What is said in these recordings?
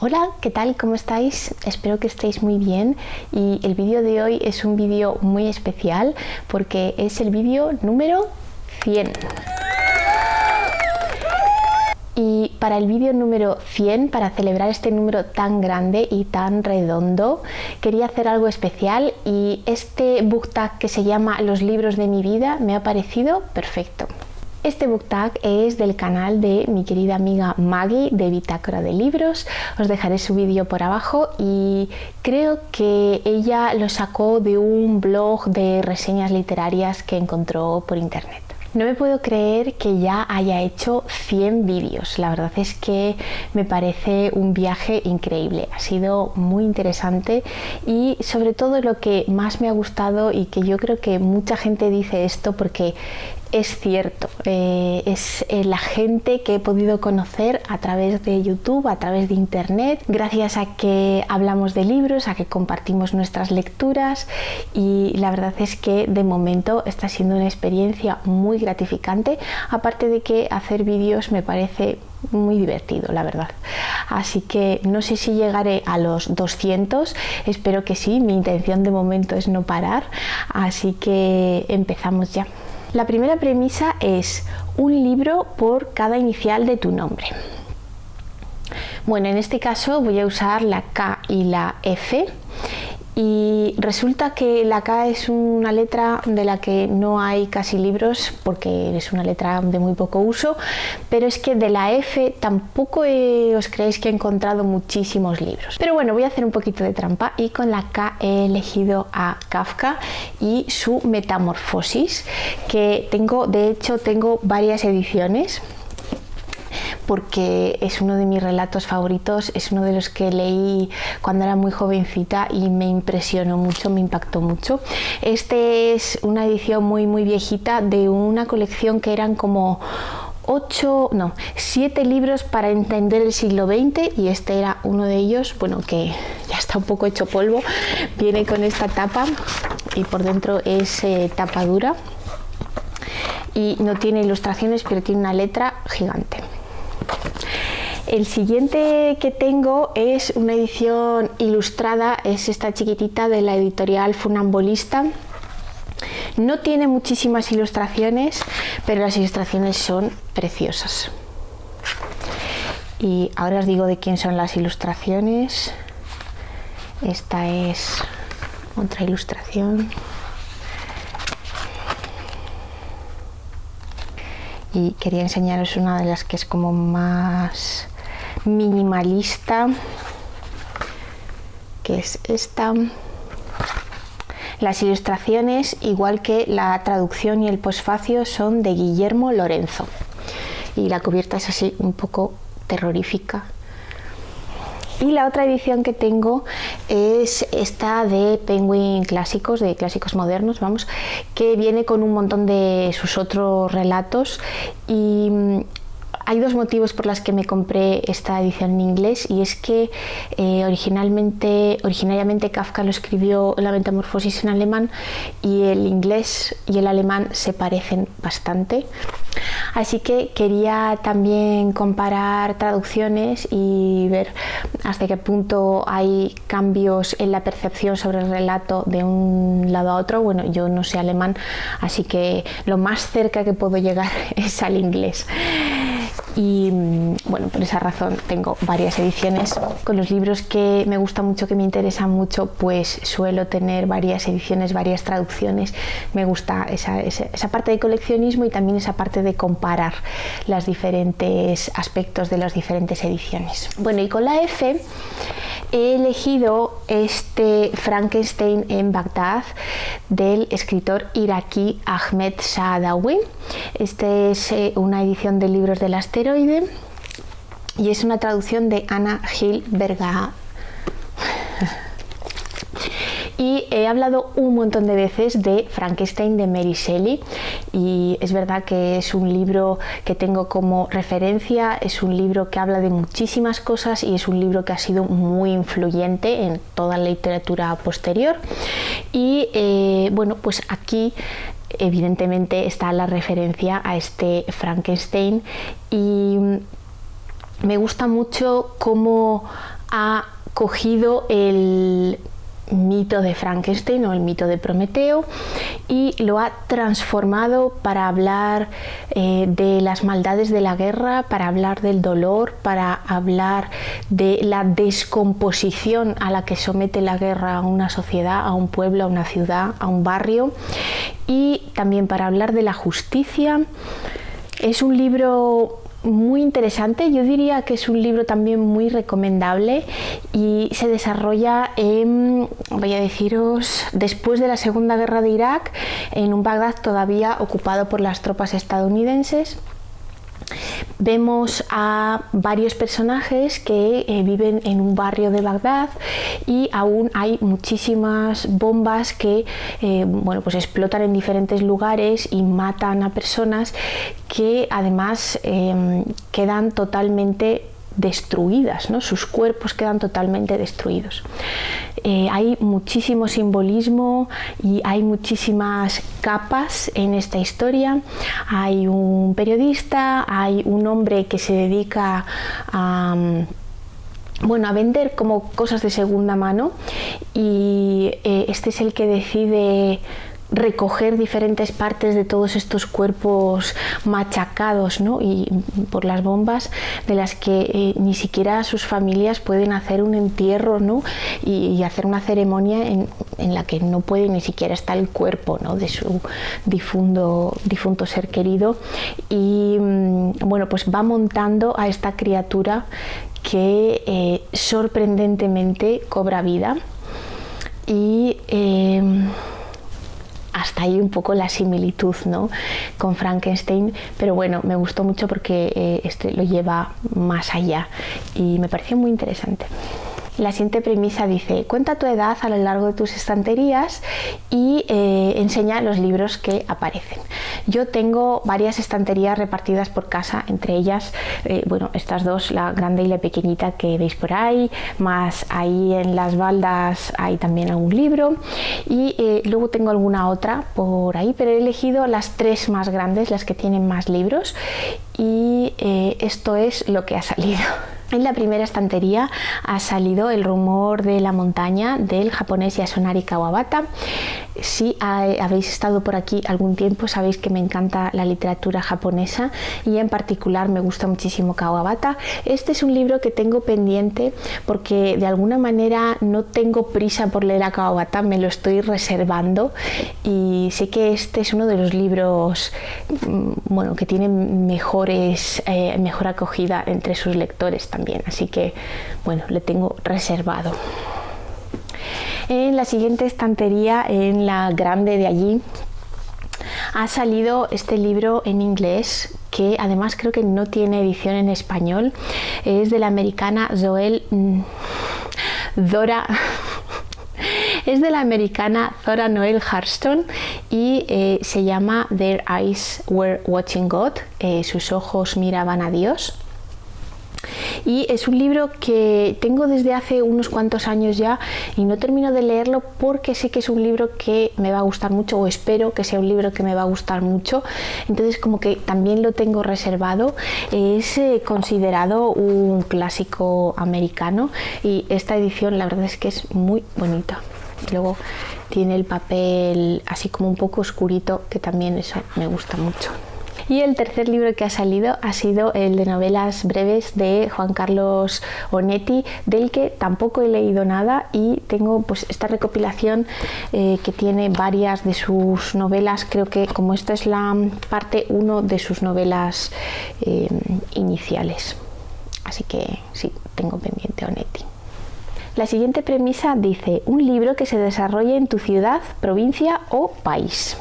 Hola, ¿qué tal? ¿Cómo estáis? Espero que estéis muy bien y el vídeo de hoy es un vídeo muy especial porque es el vídeo número 100. Y para el vídeo número 100, para celebrar este número tan grande y tan redondo, quería hacer algo especial y este book tag que se llama Los libros de mi vida me ha parecido perfecto. Este book tag es del canal de mi querida amiga Maggie de Bitácora de Libros. Os dejaré su vídeo por abajo y creo que ella lo sacó de un blog de reseñas literarias que encontró por internet. No me puedo creer que ya haya hecho 100 vídeos. La verdad es que me parece un viaje increíble. Ha sido muy interesante y sobre todo lo que más me ha gustado y que yo creo que mucha gente dice esto porque es cierto, es la gente que he podido conocer a través de YouTube, a través de internet, gracias a que hablamos de libros, a que compartimos nuestras lecturas y la verdad es que de momento está siendo una experiencia muy gratificante, aparte de que hacer vídeos me parece muy divertido, la verdad. Así que no sé si llegaré a los 200, espero que sí, mi intención de momento es no parar, así que empezamos ya. La primera premisa es un libro por cada inicial de tu nombre. Bueno, en este caso voy a usar la K y la F y resulta que la K es una letra de la que no hay casi libros porque es una letra de muy poco uso, pero es que de la F tampoco os creéis que he encontrado muchísimos libros. Pero bueno, voy a hacer un poquito de trampa y con la K he elegido a Kafka y su Metamorfosis, que de hecho tengo varias ediciones, porque es uno de mis relatos favoritos, es uno de los que leí cuando era muy jovencita y me impresionó mucho, me impactó mucho. Este es una edición muy viejita de una colección que eran como 7 libros para entender el siglo XX y este era uno de ellos, bueno, que ya está un poco hecho polvo. Viene con esta tapa y por dentro es tapa dura y no tiene ilustraciones, pero tiene una letra gigante. El siguiente que tengo es una edición ilustrada, es esta chiquitita de la editorial Funambulista. No tiene muchísimas ilustraciones, pero las ilustraciones son preciosas. Y ahora os digo de quién son las ilustraciones. Esta es otra ilustración. Y quería enseñaros una de las que es como más minimalista, que es esta. Las ilustraciones, igual que la traducción y el posfacio, son de Guillermo Lorenzo y la cubierta es así un poco terrorífica. Y la otra edición que tengo es esta de Penguin Clásicos, de Clásicos Modernos, vamos, que viene con un montón de sus otros relatos y hay dos motivos por los que me compré esta edición en inglés y es que originariamente Kafka lo escribió La Metamorfosis en alemán y el inglés y el alemán se parecen bastante. Así que quería también comparar traducciones y ver hasta qué punto hay cambios en la percepción sobre el relato de un lado a otro. Bueno, yo no sé alemán, así que lo más cerca que puedo llegar es al inglés. Y bueno, por esa razón tengo varias ediciones. Con los libros que me gustan mucho, que me interesan mucho, pues suelo tener varias ediciones, varias traducciones. Me gusta esa parte de coleccionismo y también esa parte de comparar los diferentes aspectos de las diferentes ediciones. Bueno, y con la F he elegido este Frankenstein en Bagdad del escritor iraquí Ahmed Saadawi. Este es una edición de Libros del Asteroide y es una traducción de Anna Gil Berga. Y he hablado un montón de veces de Frankenstein de Mary Shelley y es verdad que es un libro que tengo como referencia, es un libro que habla de muchísimas cosas y es un libro que ha sido muy influyente en toda la literatura posterior y bueno, pues aquí evidentemente está la referencia a este Frankenstein y me gusta mucho cómo ha cogido el mito de Frankenstein o el mito de Prometeo y lo ha transformado para hablar de las maldades de la guerra, para hablar del dolor, para hablar de la descomposición a la que somete la guerra a una sociedad, a un pueblo, a una ciudad, a un barrio, y también para hablar de la justicia. Es un libro muy interesante, yo diría que es un libro también muy recomendable y se desarrolla en, voy a deciros, después de la Segunda Guerra de Irak, en un Bagdad todavía ocupado por las tropas estadounidenses. Vemos a varios personajes que viven en un barrio de Bagdad y aún hay muchísimas bombas que pues explotan en diferentes lugares y matan a personas que además quedan totalmente destruidas, ¿no? Sus cuerpos quedan totalmente destruidos. Hay muchísimo simbolismo y hay muchísimas capas en esta historia. Hay un periodista, hay un hombre que se dedica a vender como cosas de segunda mano y este es el que decide recoger diferentes partes de todos estos cuerpos machacados, ¿no? Y por las bombas, de las que ni siquiera sus familias pueden hacer un entierro, ¿no? y hacer una ceremonia en la que no puede ni siquiera estar el cuerpo, ¿no? de su difunto ser querido, y pues va montando a esta criatura que sorprendentemente cobra vida y hasta ahí un poco la similitud, ¿no? con Frankenstein, pero bueno, me gustó mucho porque este lo lleva más allá y me pareció muy interesante. La siguiente premisa dice: cuenta tu edad a lo largo de tus estanterías y enseña los libros que aparecen. Yo tengo varias estanterías repartidas por casa, entre ellas, estas dos, la grande y la pequeñita que veis por ahí, más ahí en las baldas hay también algún libro y luego tengo alguna otra por ahí, pero he elegido las tres más grandes, las que tienen más libros, y esto es lo que ha salido. En la primera estantería ha salido El rumor de la montaña del japonés Yasunari Kawabata. Si habéis estado por aquí algún tiempo, sabéis que me encanta la literatura japonesa y en particular me gusta muchísimo Kawabata. Este es un libro que tengo pendiente porque de alguna manera no tengo prisa por leer a Kawabata, me lo estoy reservando, y sé que este es uno de los libros que tienen mejor acogida entre sus lectores también, así que le tengo reservado. En la siguiente estantería, en la grande de allí, ha salido este libro en inglés que además creo que no tiene edición en español. Es de la americana Zora Neale Hurston y se llama Their Eyes Were Watching God, sus ojos miraban a Dios. Y es un libro que tengo desde hace unos cuantos años ya y no termino de leerlo porque sé que es un libro que me va a gustar mucho, o espero que sea un libro que me va a gustar mucho, entonces como que también lo tengo reservado. Es considerado un clásico americano y esta edición la verdad es que es muy bonita. Luego tiene el papel así como un poco oscurito, que también eso me gusta mucho. Y el tercer libro que ha salido ha sido el de novelas breves de Juan Carlos Onetti, del que tampoco he leído nada, y tengo esta recopilación que tiene varias de sus novelas. Creo que como esta es la parte 1 de sus novelas iniciales, así que sí, tengo pendiente Onetti. La siguiente premisa dice: un libro que se desarrolle en tu ciudad, provincia o país.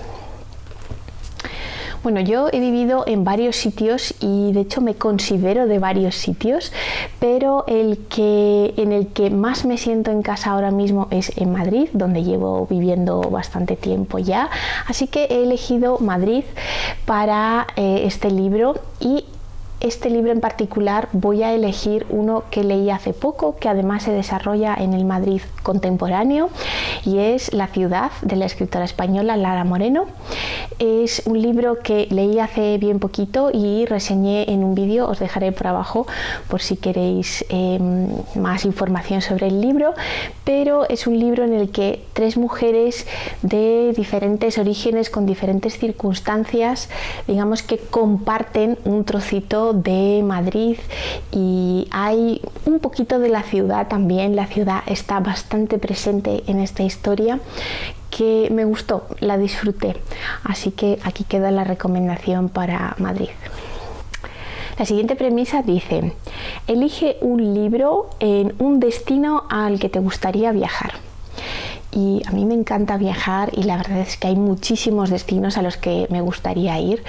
Bueno, yo he vivido en varios sitios y de hecho me considero de varios sitios, pero en el que más me siento en casa ahora mismo es en Madrid, donde llevo viviendo bastante tiempo ya, así que he elegido Madrid para este libro y este libro en particular voy a elegir uno que leí hace poco, que además se desarrolla en el Madrid contemporáneo, y es La ciudad, de la escritora española Lara Moreno. Es un libro que leí hace bien poquito y reseñé en un vídeo, os dejaré por abajo por si queréis más información sobre el libro, pero es un libro en el que tres mujeres de diferentes orígenes, con diferentes circunstancias, digamos que comparten un trocito de Madrid, y hay un poquito de la ciudad también. La ciudad está bastante presente en esta historia, que me gustó, la disfruté, así que aquí queda la recomendación para Madrid. La siguiente premisa dice: elige un libro en un destino al que te gustaría viajar. Y a mí me encanta viajar, y la verdad es que hay muchísimos destinos a los que me gustaría ir,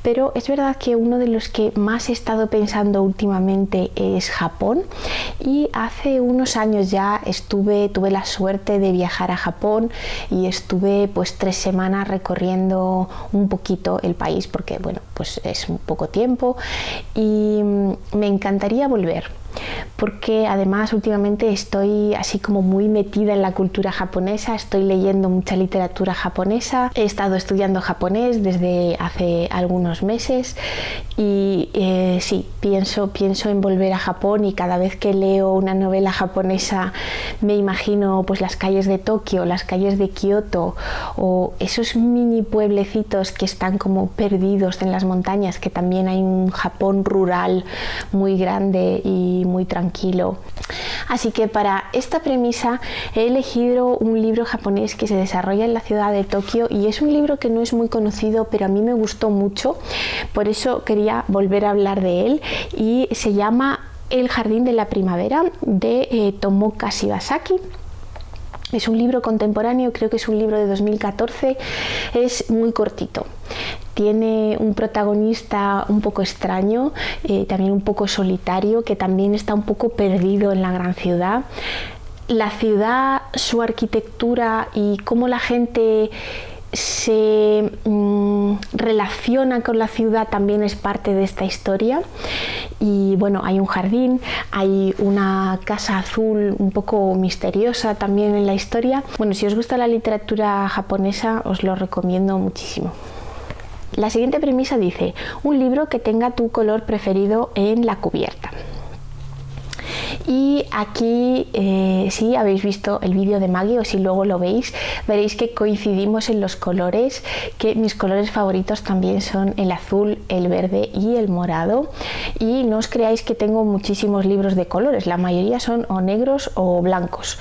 pero es verdad que uno de los que más he estado pensando últimamente es Japón, y hace unos años ya tuve la suerte de viajar a Japón, y estuve pues 3 semanas recorriendo un poquito el país, porque bueno, pues es un poco tiempo, y me encantaría volver. Porque además últimamente estoy así como muy metida en la cultura japonesa, estoy leyendo mucha literatura japonesa, he estado estudiando japonés desde hace algunos meses, y sí, pienso en volver a Japón, y cada vez que leo una novela japonesa me imagino pues las calles de Tokio, las calles de Kioto, o esos mini pueblecitos que están como perdidos en las montañas, que también hay un Japón rural muy grande y muy tranquilo. Así que para esta premisa he elegido un libro japonés que se desarrolla en la ciudad de Tokio, y es un libro que no es muy conocido, pero a mí me gustó mucho, por eso quería volver a hablar de él, y se llama El jardín de la primavera, de Tomoka Shibasaki. Es un libro contemporáneo, creo que es un libro de 2014, es muy cortito. Tiene un protagonista un poco extraño, también un poco solitario, que también está un poco perdido en la gran ciudad. La ciudad, su arquitectura y cómo la gente se relaciona con la ciudad también es parte de esta historia. Y bueno, hay un jardín, hay una casa azul un poco misteriosa también en la historia. Bueno, si os gusta la literatura japonesa, os lo recomiendo muchísimo. La siguiente premisa dice: un libro que tenga tu color preferido en la cubierta. Y aquí, si habéis visto el vídeo de Maggie, o si luego lo veis, veréis que coincidimos en los colores, que mis colores favoritos también son el azul, el verde y el morado. Y no os creáis que tengo muchísimos libros de colores, la mayoría son o negros o blancos,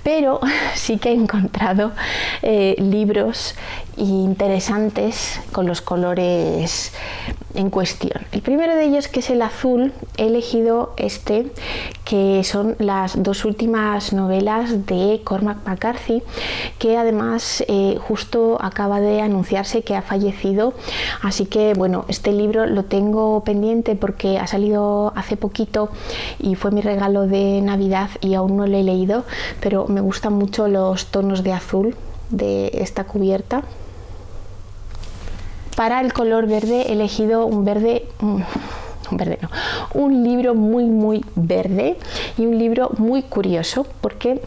pero sí que he encontrado libros interesantes con los colores en cuestión. El primero de ellos, que es el azul, he elegido este, que son las 2 últimas novelas de Cormac McCarthy, que además justo acaba de anunciarse que ha fallecido, así que bueno, este libro lo tengo pendiente porque ha salido hace poquito y fue mi regalo de Navidad, y aún no lo he leído, pero me gustan mucho los tonos de azul de esta cubierta. Para el color verde he elegido un libro muy verde, y un libro muy curioso, porque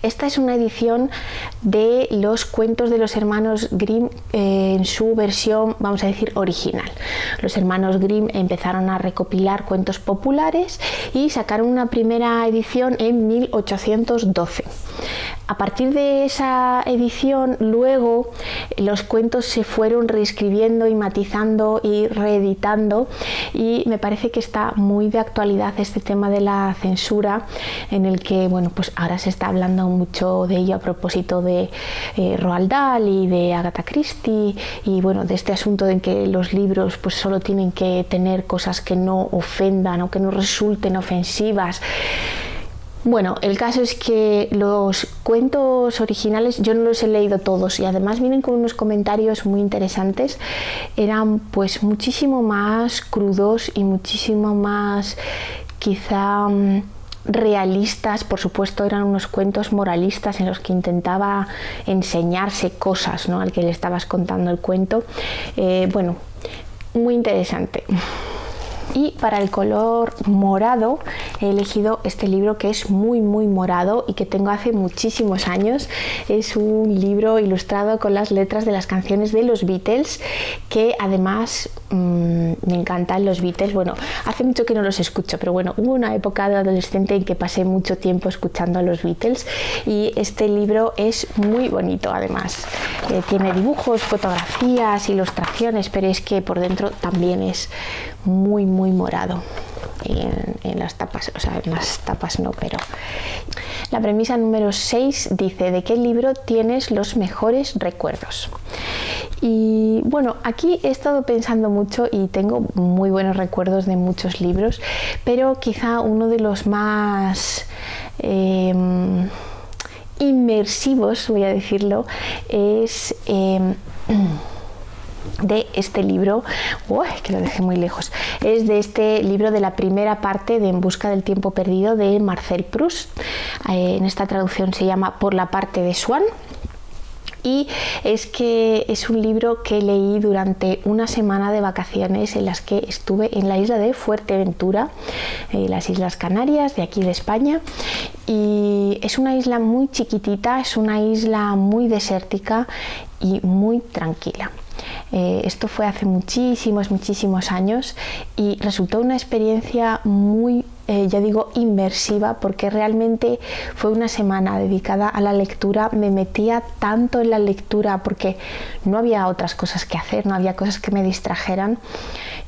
esta es una edición de los cuentos de los hermanos Grimm en su versión, vamos a decir, original. Los hermanos Grimm empezaron a recopilar cuentos populares y sacaron una primera edición en 1812. A partir de esa edición, luego los cuentos se fueron reescribiendo y matizando y reeditando, y me parece que está muy de actualidad este tema de la censura, en el que bueno, pues ahora se está hablando mucho de ello a propósito de Roald Dahl y de Agatha Christie, y bueno, de este asunto de que los libros pues solo tienen que tener cosas que no ofendan o que no resulten ofensivas. Bueno, el caso es que los cuentos originales yo no los he leído todos, y además vienen con unos comentarios muy interesantes. Eran pues muchísimo más crudos y muchísimo más quizá realistas. Por supuesto, eran unos cuentos moralistas en los que intentaba enseñarse cosas, ¿no?, al que le estabas contando el cuento. Bueno, muy interesante. Y para el color morado he elegido este libro que es muy morado y que tengo hace muchísimos años. Es un libro ilustrado con las letras de las canciones de los Beatles, que además me encantan los Beatles. Bueno, hace mucho que no los escucho, pero bueno, hubo una época de adolescente en que pasé mucho tiempo escuchando a los Beatles y este libro es muy bonito además. Tiene dibujos, fotografías, ilustraciones, pero es que por dentro también es muy morado en las tapas, o sea, en las tapas no, pero... La premisa número 6 dice: ¿de qué libro tienes los mejores recuerdos? Y bueno, aquí he estado pensando mucho y tengo muy buenos recuerdos de muchos libros, pero quizá uno de los más inmersivos, voy a decirlo, es de este libro, que lo dejé muy lejos, es de este libro de la primera parte de En busca del tiempo perdido de Marcel Proust. En esta traducción se llama Por la parte de Swann. Y es que es un libro que leí durante una semana de vacaciones en las que estuve en la isla de Fuerteventura, las Islas Canarias de aquí de España, y es una isla muy chiquitita, es una isla muy desértica y muy tranquila. Esto fue hace muchísimos años y resultó una experiencia muy, ya digo, inmersiva, porque realmente fue una semana dedicada a la lectura. Me metía tanto en la lectura porque no había otras cosas que hacer, no había cosas que me distrajeran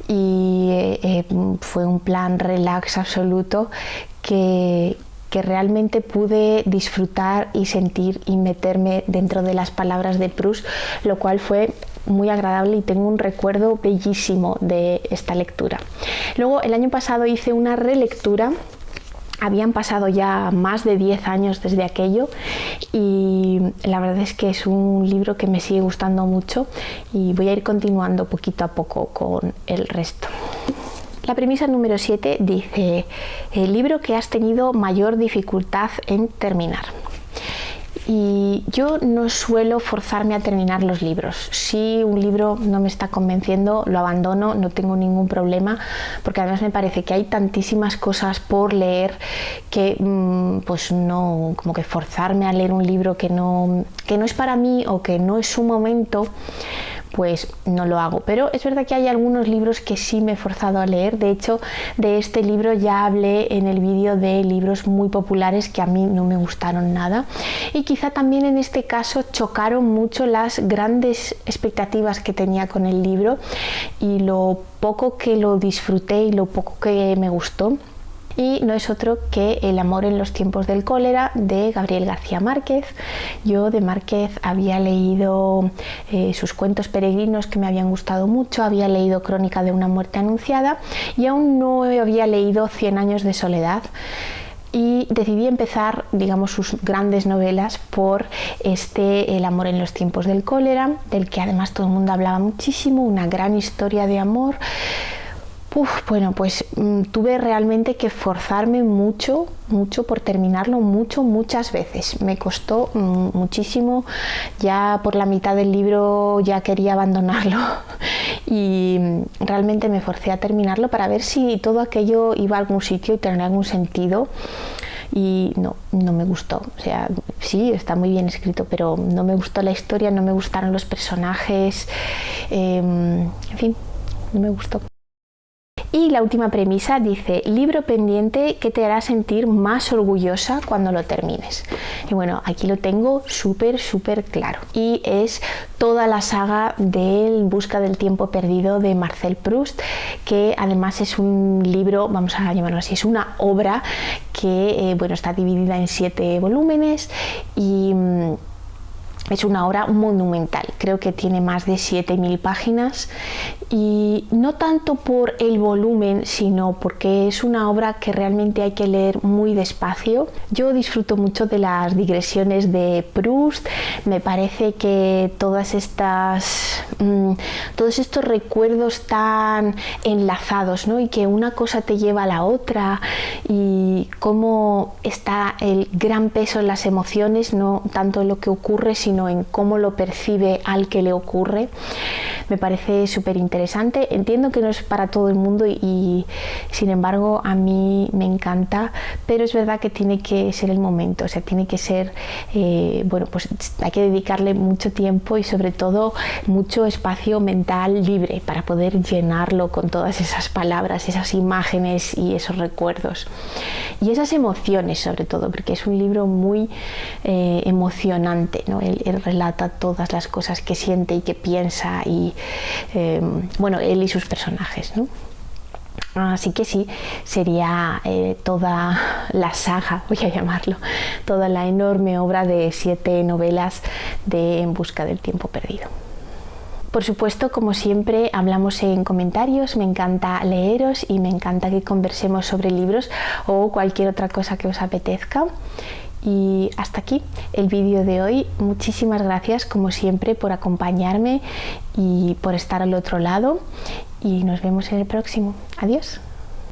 y fue un plan relax absoluto que realmente pude disfrutar y sentir y meterme dentro de las palabras de Proust, lo cual fue muy agradable y tengo un recuerdo bellísimo de esta lectura. Luego, el año pasado hice una relectura. Habían pasado ya más de 10 años desde aquello y la verdad es que es un libro que me sigue gustando mucho y voy a ir continuando poquito a poco con el resto. La premisa número 7 dice: el libro que has tenido mayor dificultad en terminar. Y yo no suelo forzarme a terminar los libros. Si un libro no me está convenciendo, lo abandono, no tengo ningún problema, porque además me parece que hay tantísimas cosas por leer que pues no, como que forzarme a leer un libro que no es para mí o que no es su momento, pues no lo hago. Pero es verdad que hay algunos libros que sí me he forzado a leer. De hecho, de este libro ya hablé en el vídeo de libros muy populares que a mí no me gustaron nada, y quizá también en este caso chocaron mucho las grandes expectativas que tenía con el libro y lo poco que lo disfruté y lo poco que me gustó. Y no es otro que El amor en los tiempos del cólera de Gabriel García Márquez. Yo de Márquez había leído sus cuentos peregrinos, que me habían gustado mucho, había leído Crónica de una muerte anunciada y aún no había leído 100 años de soledad. Y decidí empezar, digamos, sus grandes novelas por El amor en los tiempos del cólera, del que además todo el mundo hablaba muchísimo, una gran historia de amor. Bueno, pues tuve realmente que forzarme mucho por terminarlo, muchas veces. Me costó muchísimo, ya por la mitad del libro ya quería abandonarlo y realmente me forcé a terminarlo para ver si todo aquello iba a algún sitio y tenía algún sentido. Y no me gustó. O sea, sí, está muy bien escrito, pero no me gustó la historia, no me gustaron los personajes, en fin, no me gustó. Y la última premisa dice: libro pendiente que te hará sentir más orgullosa cuando lo termines. Y bueno, aquí lo tengo súper claro. Y es toda la saga de En busca del tiempo perdido de Marcel Proust, que además es un libro, vamos a llamarlo así, es una obra que bueno, está dividida en 7 volúmenes y es una obra monumental. Creo que tiene más de 7000 páginas y no tanto por el volumen, sino porque es una obra que realmente hay que leer muy despacio. Yo disfruto mucho de las digresiones de Proust. Me parece que todos estos recuerdos tan enlazados, ¿no? Y que una cosa te lleva a la otra, y cómo está el gran peso en las emociones, no tanto en lo que ocurre, sino sino en cómo lo percibe al que le ocurre. Me parece súper interesante. Entiendo que no es para todo el mundo y sin embargo a mí me encanta, pero es verdad que tiene que ser el momento, o sea, tiene que ser, bueno, pues hay que dedicarle mucho tiempo y sobre todo mucho espacio mental libre para poder llenarlo con todas esas palabras, esas imágenes y esos recuerdos. Y esas emociones sobre todo, porque es un libro muy emocionante, ¿no? Él relata todas las cosas que siente y que piensa y bueno, él y sus personajes, ¿no? Así que sí, sería toda la saga, voy a llamarlo, toda la enorme obra de 7 novelas de En busca del tiempo perdido. Por supuesto, como siempre, hablamos en comentarios, me encanta leeros y me encanta que conversemos sobre libros o cualquier otra cosa que os apetezca. Y hasta aquí el vídeo de hoy. Muchísimas gracias, como siempre, por acompañarme y por estar al otro lado. Y nos vemos en el próximo. Adiós.